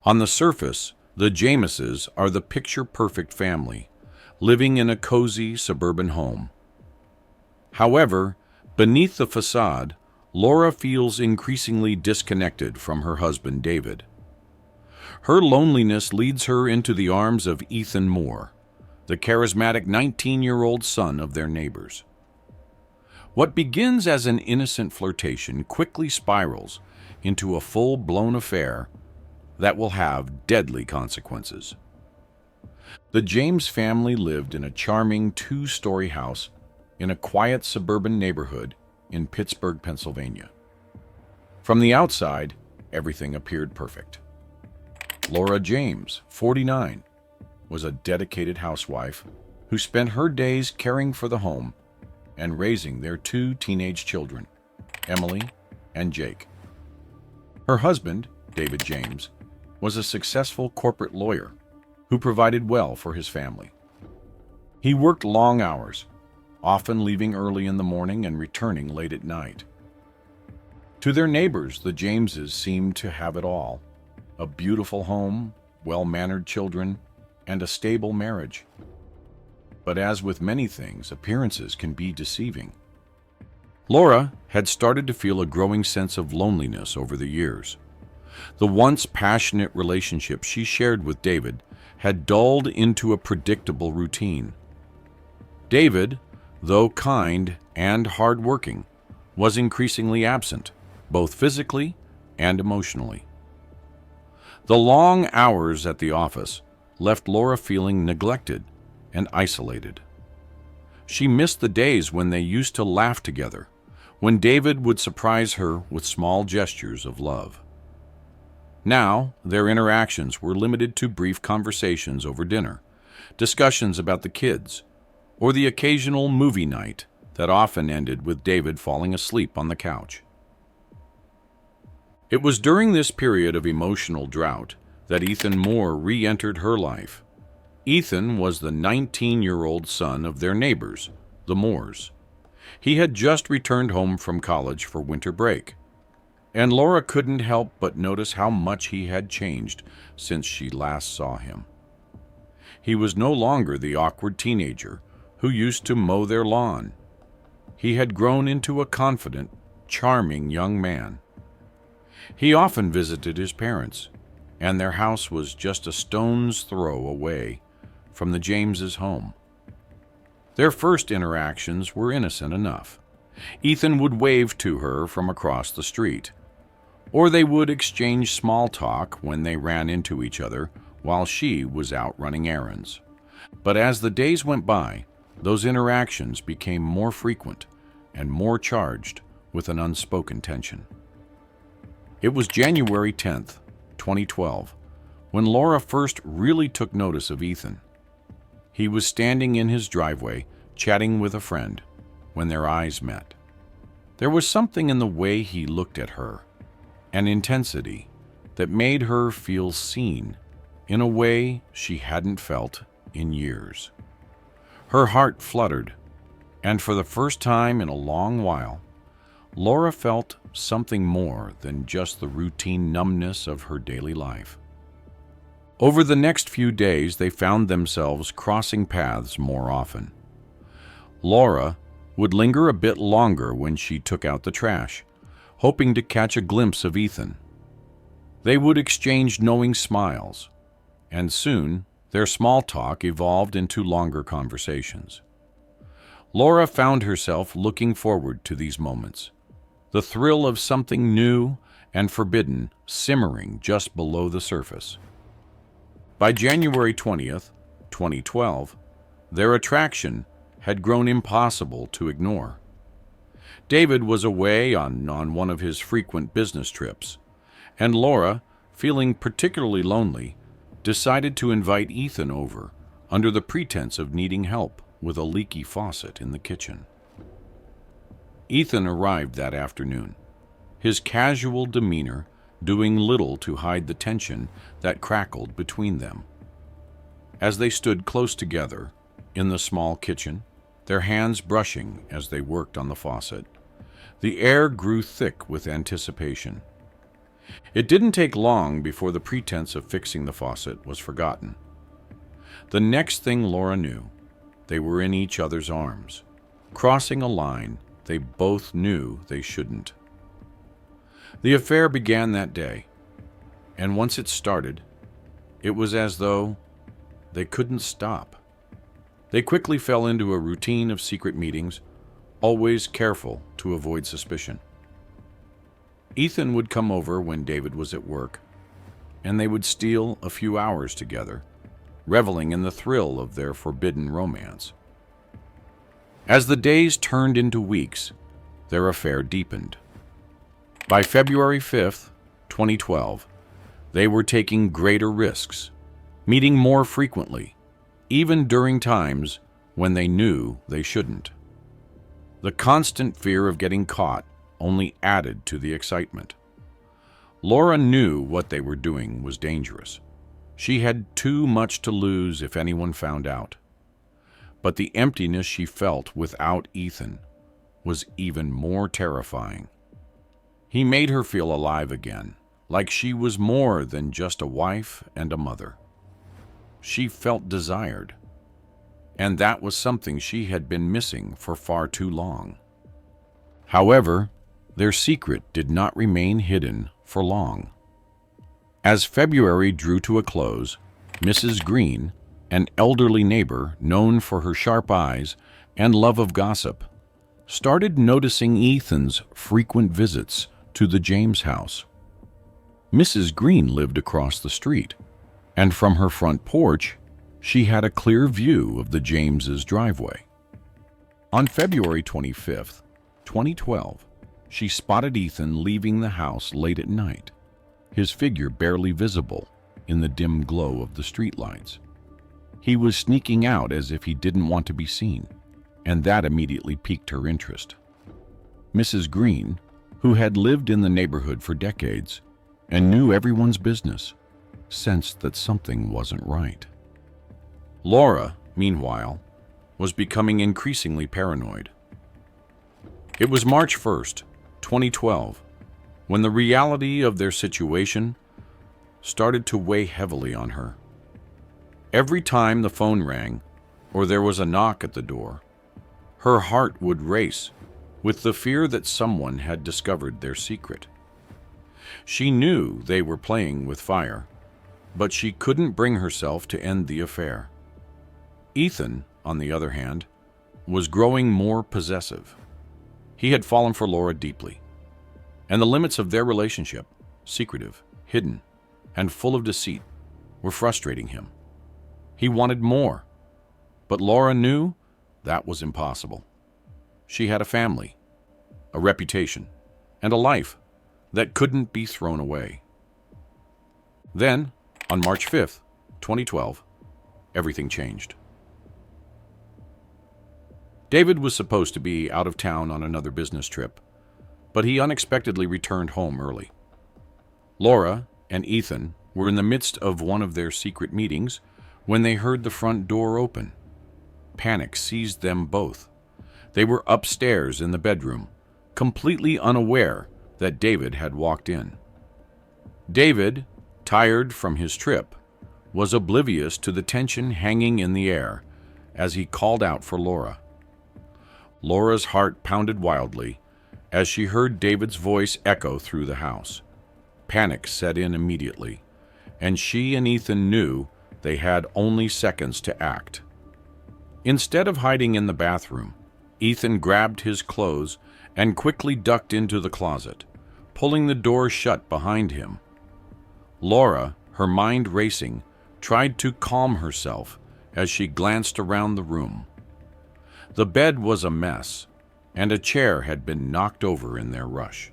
On the surface, the Jameses are the picture-perfect family, living in a cozy suburban home. However, beneath the facade, Laura feels increasingly disconnected from her husband, David. Her loneliness leads her into the arms of Ethan Moore, the charismatic 19-year-old son of their neighbors. What begins as an innocent flirtation quickly spirals into a full-blown affair that will have deadly consequences. The James family lived in a charming two-story house in a quiet suburban neighborhood in Pittsburgh, Pennsylvania. From the outside, everything appeared perfect. Laura James, 49, was a dedicated housewife who spent her days caring for the home and raising their two teenage children, Emily and Jake. Her husband, David James, was a successful corporate lawyer who provided well for his family. He worked long hours, often leaving early in the morning and returning late at night. To their neighbors, the Jameses seemed to have it all: a beautiful home, well-mannered children, and a stable marriage. But as with many things, appearances can be deceiving. Laura had started to feel a growing sense of loneliness over the years. The once passionate relationship she shared with David had dulled into a predictable routine. David, though kind and hard-working, was increasingly absent, both physically and emotionally. The long hours at the office left Laura feeling neglected and isolated. She missed the days when they used to laugh together, when David would surprise her with small gestures of love. Now, their interactions were limited to brief conversations over dinner, discussions about the kids, or the occasional movie night that often ended with David falling asleep on the couch. It was during this period of emotional drought that Ethan Moore re-entered her life. Ethan was the 19-year-old son of their neighbors, the Moores. He had just returned home from college for winter break, and Laura couldn't help but notice how much he had changed since she last saw him. He was no longer the awkward teenager who used to mow their lawn. He had grown into a confident, charming young man. He often visited his parents, and their house was just a stone's throw away from the Jameses' home. Their first interactions were innocent enough. Ethan would wave to her from across the street, or they would exchange small talk when they ran into each other while she was out running errands. But as the days went by, those interactions became more frequent and more charged with an unspoken tension. It was January 10th, 2012, when Laura first really took notice of Ethan. He was standing in his driveway, chatting with a friend, when their eyes met. There was something in the way he looked at her, an intensity that made her feel seen in a way she hadn't felt in years. Her heart fluttered, and for the first time in a long while, Laura felt something more than just the routine numbness of her daily life. Over the next few days, they found themselves crossing paths more often. Laura would linger a bit longer when she took out the trash, hoping to catch a glimpse of Ethan. They would exchange knowing smiles, and soon their small talk evolved into longer conversations. Laura found herself looking forward to these moments, the thrill of something new and forbidden simmering just below the surface. By January 20th, 2012, their attraction had grown impossible to ignore. David was away on one of his frequent business trips, and Laura, feeling particularly lonely, decided to invite Ethan over under the pretense of needing help with a leaky faucet in the kitchen. Ethan arrived that afternoon, his casual demeanor doing little to hide the tension that crackled between them. As they stood close together in the small kitchen, their hands brushing as they worked on the faucet, the air grew thick with anticipation. It didn't take long before the pretense of fixing the faucet was forgotten. The next thing Laura knew, they were in each other's arms, crossing a line they both knew they shouldn't. The affair began that day, and once it started, it was as though they couldn't stop. They quickly fell into a routine of secret meetings, always careful to avoid suspicion. Ethan would come over when David was at work, and they would steal a few hours together, reveling in the thrill of their forbidden romance. As the days turned into weeks, their affair deepened. By February 5th, 2012, they were taking greater risks, meeting more frequently, even during times when they knew they shouldn't. The constant fear of getting caught only added to the excitement. Laura knew what they were doing was dangerous. She had too much to lose if anyone found out. But the emptiness she felt without Ethan was even more terrifying. He made her feel alive again, like she was more than just a wife and a mother. She felt desired, and that was something she had been missing for far too long. However, their secret did not remain hidden for long. As February drew to a close, Mrs. Green, an elderly neighbor known for her sharp eyes and love of gossip, started noticing Ethan's frequent visits to the James house. Mrs. Green lived across the street, and from her front porch, she had a clear view of the Jameses' driveway. On February 25th, 2012, she spotted Ethan leaving the house late at night, his figure barely visible in the dim glow of the streetlights. He was sneaking out as if he didn't want to be seen, and that immediately piqued her interest. Mrs. Green, who had lived in the neighborhood for decades and knew everyone's business, sensed that something wasn't right. Laura, meanwhile, was becoming increasingly paranoid. It was March 1st, 2012, when the reality of their situation started to weigh heavily on her. Every time the phone rang or there was a knock at the door, her heart would race with the fear that someone had discovered their secret. She knew they were playing with fire, but she couldn't bring herself to end the affair. Ethan, on the other hand, was growing more possessive. He had fallen for Laura deeply, and the limits of their relationship, secretive, hidden, and full of deceit, were frustrating him. He wanted more, but Laura knew that was impossible. She had a family, a reputation, and a life that couldn't be thrown away. Then, on March 5th, 2012, everything changed. David was supposed to be out of town on another business trip, but he unexpectedly returned home early. Laura and Ethan were in the midst of one of their secret meetings when they heard the front door open. Panic seized them both. They were upstairs in the bedroom, completely unaware that David had walked in. David, tired from his trip, was oblivious to the tension hanging in the air as he called out for Laura. Laura's heart pounded wildly as she heard David's voice echo through the house. Panic set in immediately, and she and Ethan knew they had only seconds to act. Instead of hiding in the bathroom, Ethan grabbed his clothes and quickly ducked into the closet, pulling the door shut behind him. Laura, her mind racing, tried to calm herself as she glanced around the room. The bed was a mess, and a chair had been knocked over in their rush.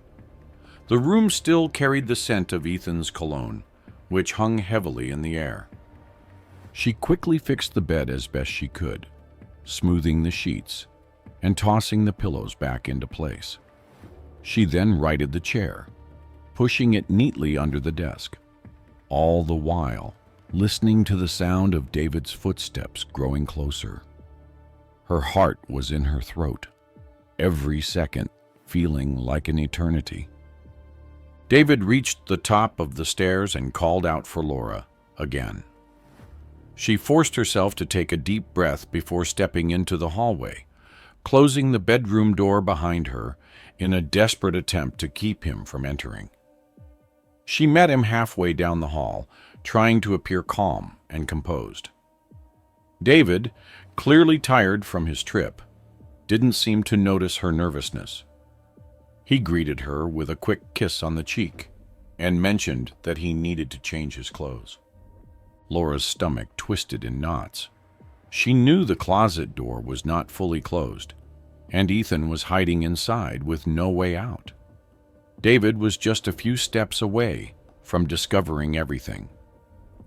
The room still carried the scent of Ethan's cologne, which hung heavily in the air. She quickly fixed the bed as best she could, smoothing the sheets and tossing the pillows back into place. She then righted the chair, pushing it neatly under the desk, all the while listening to the sound of David's footsteps growing closer. Her heart was in her throat, every second feeling like an eternity. David reached the top of the stairs and called out for Laura again. She forced herself to take a deep breath before stepping into the hallway, closing the bedroom door behind her in a desperate attempt to keep him from entering. She met him halfway down the hall, trying to appear calm and composed. David, clearly tired from his trip, didn't seem to notice her nervousness. He greeted her with a quick kiss on the cheek and mentioned that he needed to change his clothes. Laura's stomach twisted in knots. She knew the closet door was not fully closed, and Ethan was hiding inside with no way out. David was just a few steps away from discovering everything.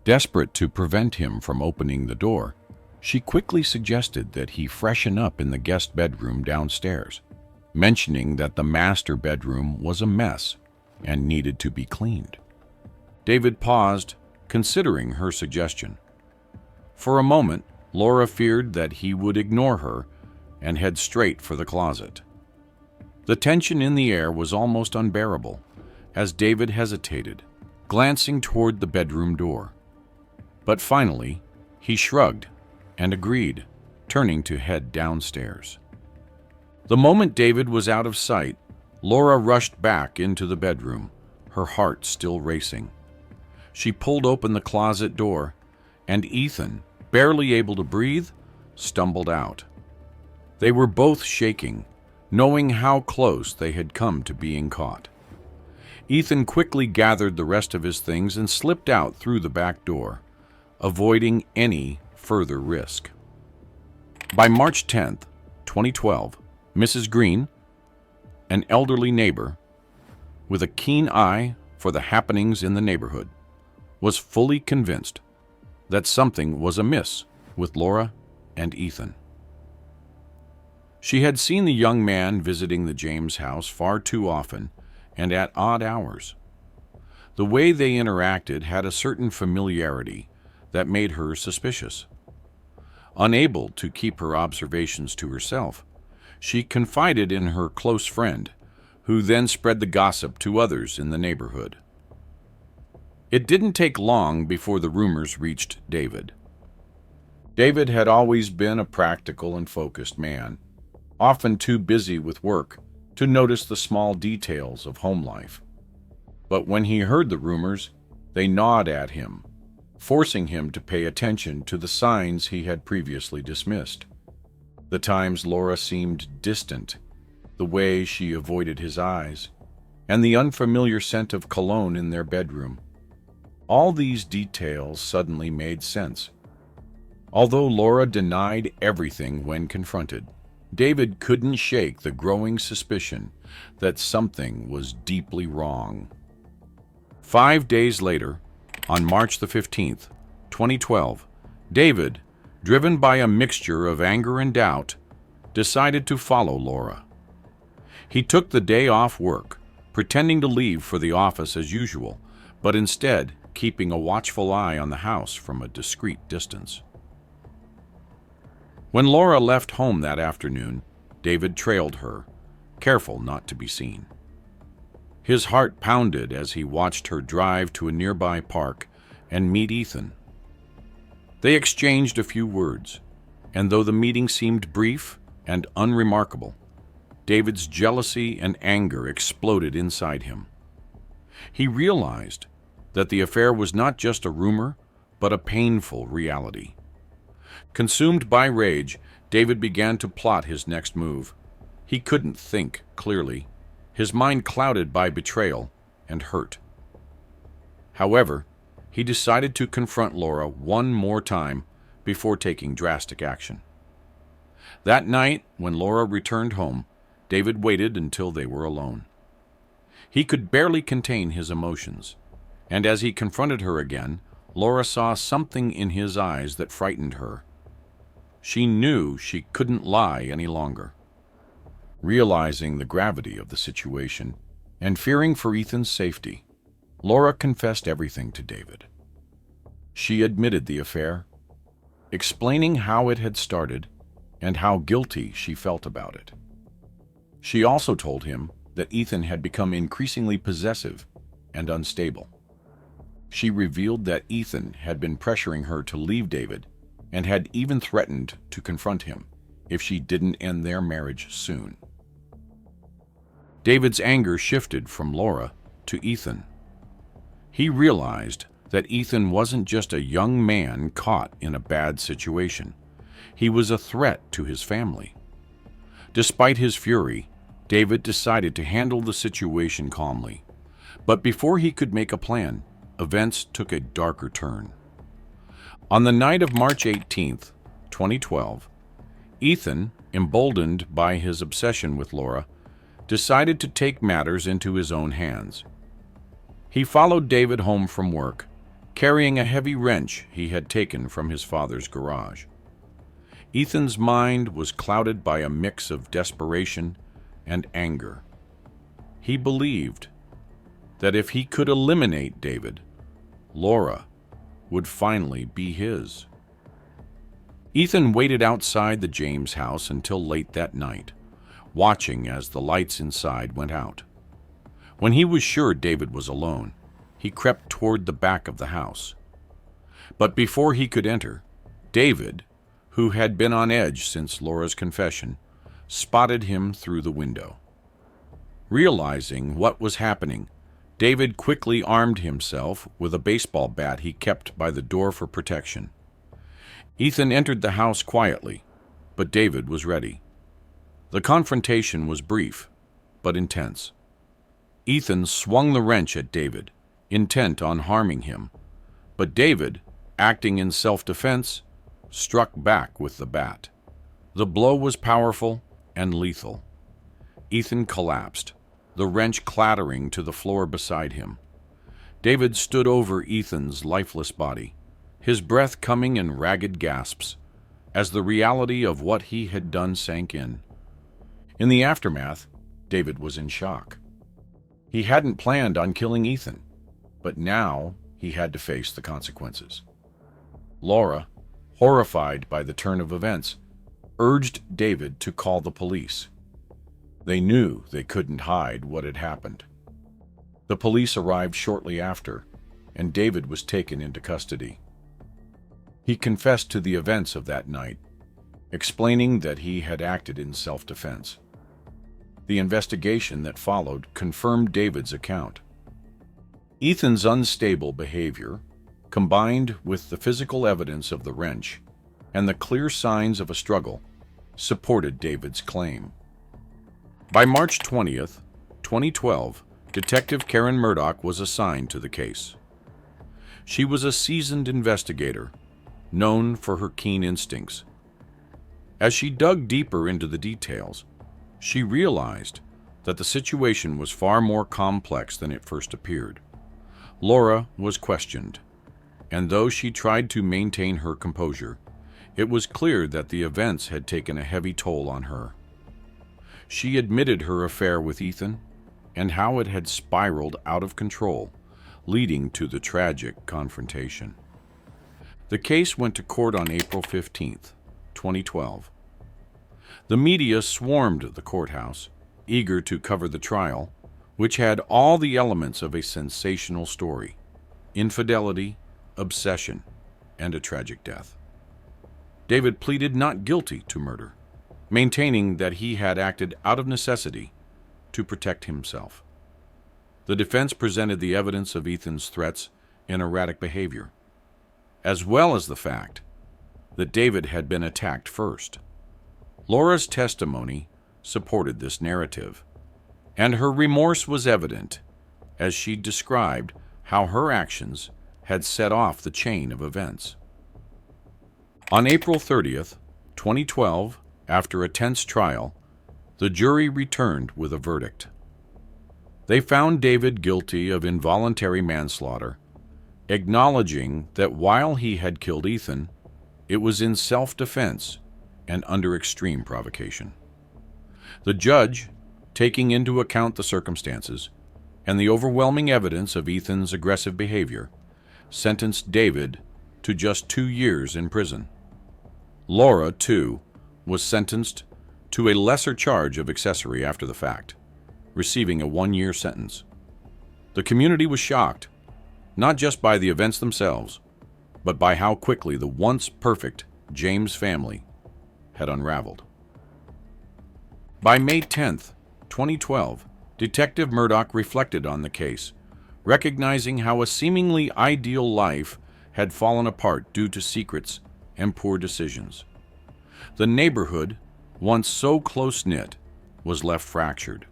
Desperate to prevent him from opening the door, she quickly suggested that he freshen up in the guest bedroom downstairs, mentioning that the master bedroom was a mess and needed to be cleaned. David paused, considering her suggestion. For a moment, Laura feared that he would ignore her and head straight for the closet. The tension in the air was almost unbearable as David hesitated, glancing toward the bedroom door. But finally, he shrugged and agreed, turning to head downstairs. The moment David was out of sight, Laura rushed back into the bedroom, her heart still racing. She pulled open the closet door, and Ethan, barely able to breathe, stumbled out. They were both shaking, knowing how close they had come to being caught. Ethan quickly gathered the rest of his things and slipped out through the back door, avoiding any further risk. By March 10th, 2012, Mrs. Green, an elderly neighbor with a keen eye for the happenings in the neighborhood, was fully convinced that something was amiss with Laura and Ethan. She had seen the young man visiting the James house far too often and at odd hours. The way they interacted had a certain familiarity that made her suspicious. Unable to keep her observations to herself, she confided in her close friend, who then spread the gossip to others in the neighborhood. It didn't take long before the rumors reached David. David had always been a practical and focused man, often too busy with work to notice the small details of home life. But when he heard the rumors, they gnawed at him, forcing him to pay attention to the signs he had previously dismissed. The times Laura seemed distant, the way she avoided his eyes, and the unfamiliar scent of cologne in their bedroom. All these details suddenly made sense. Although Laura denied everything when confronted, David couldn't shake the growing suspicion that something was deeply wrong. 5 days later, on March the 15th, 2012, David, driven by a mixture of anger and doubt, decided to follow Laura. He took the day off work, pretending to leave for the office as usual, but instead keeping a watchful eye on the house from a discreet distance. When Laura left home that afternoon, David trailed her, careful not to be seen. His heart pounded as he watched her drive to a nearby park and meet Ethan. They exchanged a few words, and though the meeting seemed brief and unremarkable, David's jealousy and anger exploded inside him. He realized that the affair was not just a rumor, but a painful reality. Consumed by rage, David began to plot his next move. He couldn't think clearly, his mind clouded by betrayal and hurt. However, he decided to confront Laura one more time before taking drastic action. That night, when Laura returned home, David waited until they were alone. He could barely contain his emotions, and as he confronted her again, Laura saw something in his eyes that frightened her. She knew she couldn't lie any longer. Realizing the gravity of the situation and fearing for Ethan's safety, Laura confessed everything to David. She admitted the affair, explaining how it had started and how guilty she felt about it. She also told him that Ethan had become increasingly possessive and unstable. She revealed that Ethan had been pressuring her to leave David and had even threatened to confront him if she didn't end their marriage soon. David's anger shifted from Laura to Ethan. He realized that Ethan wasn't just a young man caught in a bad situation. He was a threat to his family. Despite his fury, David decided to handle the situation calmly. But before he could make a plan, events took a darker turn. On the night of March 18th, 2012, Ethan, emboldened by his obsession with Laura, decided to take matters into his own hands. He followed David home from work, carrying a heavy wrench he had taken from his father's garage. Ethan's mind was clouded by a mix of desperation and anger. He believed that if he could eliminate David, Laura would finally be his. Ethan waited outside the James house until late that night, watching as the lights inside went out. When he was sure David was alone, he crept toward the back of the house. But before he could enter, David, who had been on edge since Laura's confession, spotted him through the window. Realizing what was happening, David quickly armed himself with a baseball bat he kept by the door for protection. Ethan entered the house quietly, but David was ready. The confrontation was brief, but intense. Ethan swung the wrench at David, intent on harming him, but David, acting in self-defense, struck back with the bat. The blow was powerful and lethal. Ethan collapsed, the wrench clattering to the floor beside him. David stood over Ethan's lifeless body, his breath coming in ragged gasps, as the reality of what he had done sank in. In the aftermath, David was in shock. He hadn't planned on killing Ethan, but now he had to face the consequences. Laura, horrified by the turn of events, urged David to call the police. They knew they couldn't hide what had happened. The police arrived shortly after, and David was taken into custody. He confessed to the events of that night, explaining that he had acted in self-defense. The investigation that followed confirmed David's account. Ethan's unstable behavior, combined with the physical evidence of the wrench and the clear signs of a struggle, supported David's claim. By March 20th, 2012, Detective Karen Murdoch was assigned to the case. She was a seasoned investigator, known for her keen instincts. As she dug deeper into the details, she realized that the situation was far more complex than it first appeared. Laura was questioned, and though she tried to maintain her composure, it was clear that the events had taken a heavy toll on her. She admitted her affair with Ethan and how it had spiraled out of control, leading to the tragic confrontation. The case went to court on April 15th, 2012. The media swarmed the courthouse, eager to cover the trial, which had all the elements of a sensational story: infidelity, obsession, and a tragic death. David pleaded not guilty to murder, maintaining that he had acted out of necessity to protect himself. The defense presented the evidence of Ethan's threats and erratic behavior, as well as the fact that David had been attacked first. Laura's testimony supported this narrative, and her remorse was evident as she described how her actions had set off the chain of events. On April 30th, 2012, after a tense trial, the jury returned with a verdict. They found David guilty of involuntary manslaughter, acknowledging that while he had killed Ethan, it was in self-defense and under extreme provocation. The judge, taking into account the circumstances and the overwhelming evidence of Ethan's aggressive behavior, sentenced David to just 2 years in prison. Laura, too, was sentenced to a lesser charge of accessory after the fact, receiving a 1-year sentence. The community was shocked, not just by the events themselves, but by how quickly the once perfect James family had unraveled. By May 10th, 2012, Detective Murdoch reflected on the case, recognizing how a seemingly ideal life had fallen apart due to secrets and poor decisions. The neighborhood, once so close-knit, was left fractured.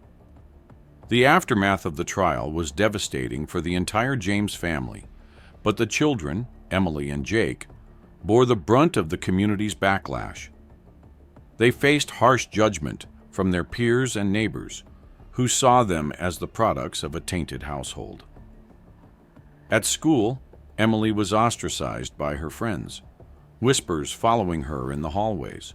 The aftermath of the trial was devastating for the entire James family, but the children, Emily and Jake, bore the brunt of the community's backlash. They faced harsh judgment from their peers and neighbors, who saw them as the products of a tainted household. At school, Emily was ostracized by her friends, whispers following her in the hallways.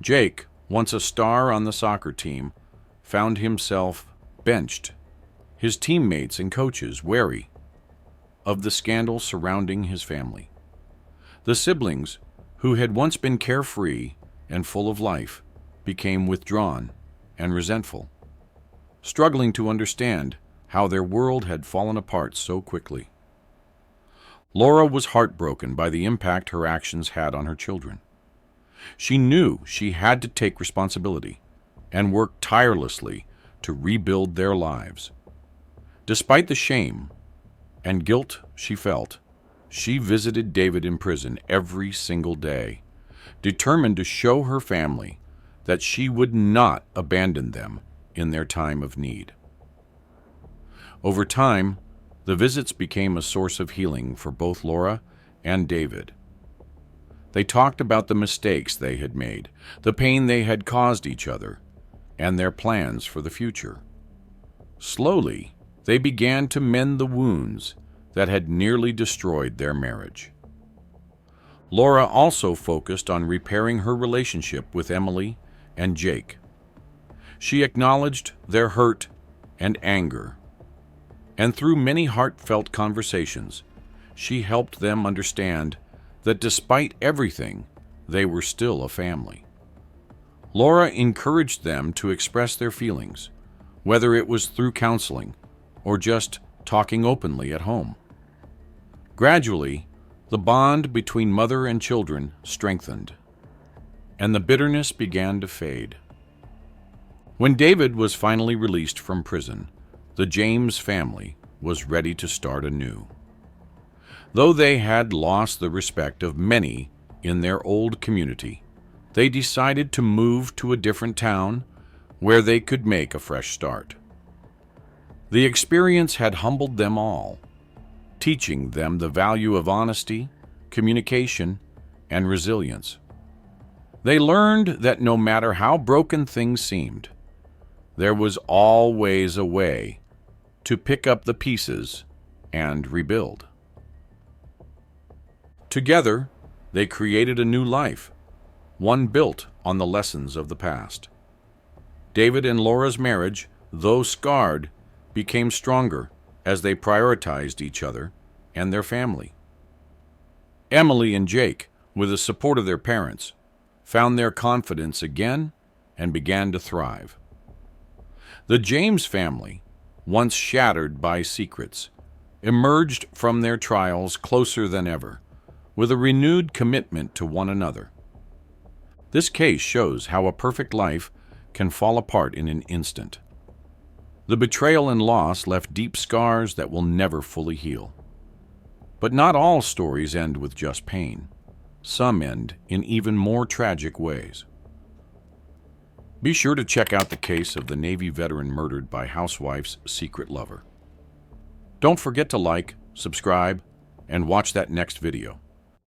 Jake, once a star on the soccer team, found himself benched, his teammates and coaches wary of the scandal surrounding his family. The siblings, who had once been carefree and full of life, became withdrawn and resentful, struggling to understand how their world had fallen apart so quickly. Laura was heartbroken by the impact her actions had on her children. She knew she had to take responsibility and work tirelessly to rebuild their lives. Despite the shame and guilt she felt, she visited David in prison every single day, determined to show her family that she would not abandon them in their time of need. Over time, the visits became a source of healing for both Laura and David. They talked about the mistakes they had made, the pain they had caused each other, and their plans for the future. Slowly, they began to mend the wounds that had nearly destroyed their marriage. Laura also focused on repairing her relationship with Emily and Jake. She acknowledged their hurt and anger, and through many heartfelt conversations, she helped them understand that despite everything, they were still a family. Laura encouraged them to express their feelings, whether it was through counseling or just talking openly at home. Gradually, the bond between mother and children strengthened, and the bitterness began to fade. When David was finally released from prison, the James family was ready to start anew. Though they had lost the respect of many in their old community, they decided to move to a different town where they could make a fresh start. The experience had humbled them all, teaching them the value of honesty, communication, and resilience. They learned that no matter how broken things seemed, there was always a way to pick up the pieces and rebuild. Together, they created a new life, one built on the lessons of the past. David and Laura's marriage, though scarred, became stronger as they prioritized each other and their family. Emily and Jake, with the support of their parents, found their confidence again and began to thrive. The James family, once shattered by secrets, emerged from their trials closer than ever, with a renewed commitment to one another. This case shows how a perfect life can fall apart in an instant. The betrayal and loss left deep scars that will never fully heal. But not all stories end with just pain. Some end in even more tragic ways. Be sure to check out the case of the Navy veteran murdered by housewife's secret lover. Don't forget to like, subscribe, and watch that next video.